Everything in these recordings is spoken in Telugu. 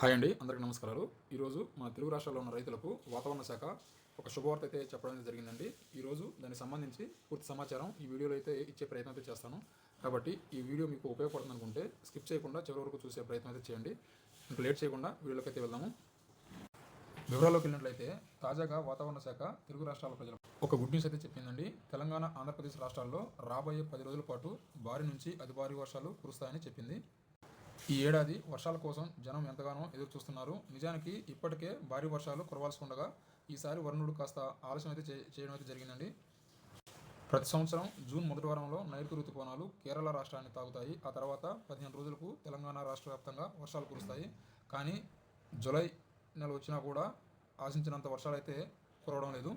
హాయ్ అండి, అందరికీ నమస్కారాలు. ఈరోజు మన తెలుగు రాష్ట్రాల్లో ఉన్న రైతులకు వాతావరణ శాఖ ఒక శుభవార్త అయితే చెప్పడం జరిగిందండి. ఈరోజు దానికి సంబంధించి పూర్తి సమాచారం ఈ వీడియోలో అయితే ఇచ్చే ప్రయత్నం అయితే చేస్తాను. కాబట్టి ఈ వీడియో మీకు ఉపయోగపడుతుంది అనుకుంటే స్కిప్ చేయకుండా చివరి వరకు చూసే ప్రయత్నం అయితే చేయండి. ఇంకా లేట్ చేయకుండా వీడియోలోకి అయితే వెళ్దాము. వివరాల్లోకి వెళ్ళినట్లయితే తాజాగా వాతావరణ శాఖ తెలుగు రాష్ట్రాల ప్రజలకు ఒక గుడ్ న్యూస్ అయితే చెప్పిందండి. తెలంగాణ, ఆంధ్రప్రదేశ్ రాష్ట్రాల్లో రాబోయే 10 రోజుల పాటు భారీ నుంచి అతి భారీ వర్షాలు కురుస్తాయని చెప్పింది. ఈ ఏడాది వర్షాల కోసం జనం ఎంతగానో ఎదురు చూస్తున్నారు. నిజానికి ఇప్పటికే భారీ వర్షాలు కురవాల్సి ఉండగా ఈసారి వరుణుడు కాస్త ఆలస్యం అయితే చేయడం అయితే జరిగిందండి. ప్రతి సంవత్సరం జూన్ మొదటి వారంలో నైరుతి ఋతుపవనాలు కేరళ రాష్ట్రాన్ని తాగుతాయి. ఆ తర్వాత 15 రోజులకు తెలంగాణ రాష్ట్ర వ్యాప్తంగా వర్షాలు కురుస్తాయి. కానీ జూలై నెల వచ్చినా కూడా ఆశించినంత వర్షాలు అయితే కురవడం లేదు.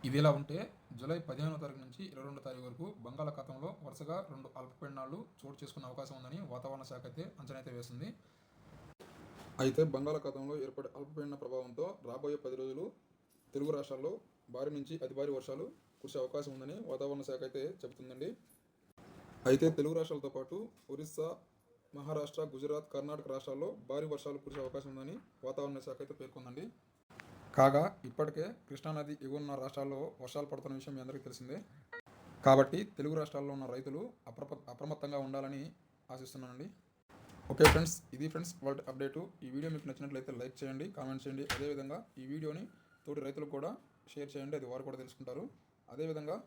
ఇదిలా ఉంటే జూలై 15వ తారీఖు నుంచి 22వ తారీఖు వరకు బంగాళాఖాతంలో వరుసగా 2 అల్పపీడనాలు చోటు చేసుకునే అవకాశం ఉందని వాతావరణ శాఖ అయితే అంచనా అయితే వేసింది. అయితే బంగాళాఖాతంలో ఏర్పడే అల్పపీడన ప్రభావంతో రాబోయే 10 రోజులు తెలుగు రాష్ట్రాల్లో భారీ నుంచి అతి భారీ వర్షాలు కురిసే అవకాశం ఉందని వాతావరణ శాఖ అయితే చెబుతుందండి. అయితే తెలుగు రాష్ట్రాలతో పాటు ఒరిస్సా, మహారాష్ట్ర, గుజరాత్, కర్ణాటక రాష్ట్రాల్లో భారీ వర్షాలు కురిసే అవకాశం ఉందని వాతావరణ శాఖ అయితే పేర్కొందండి. కాగా ఇప్పటికే కృష్ణానది ఎగువన రాష్ట్రాల్లో వర్షాలు పడుతున్న విషయం మీ అందరికీ తెలిసిందే. కాబట్టి తెలుగు రాష్ట్రాల్లో ఉన్న రైతులు అప్రమత్తంగా ఉండాలని ఆశిస్తున్నానండి. ఓకే ఫ్రెండ్స్, ఇది ఫ్రెండ్స్ వాళ్ళ అప్డేటు. ఈ వీడియో మీకు నచ్చినట్లయితే లైక్ చేయండి, కామెంట్ చేయండి. అదేవిధంగా ఈ వీడియోని తోటి రైతులకు కూడా షేర్ చేయండి, అది వారు కూడా తెలుసుకుంటారు. అదేవిధంగా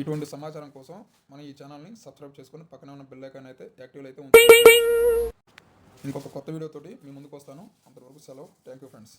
ఇటువంటి సమాచారం కోసం మన ఈ ఛానల్ని సబ్స్క్రైబ్ చేసుకొని పక్కనే ఉన్న బెల్ ఐకాన్ అయితే యాక్టివ్లో అయితే ఉంచుకోండి. ఇంకొక కొత్త వీడియోతోటి మీ ముందుకు వస్తాను. అంతవరకు సెలవు. Thank you friends.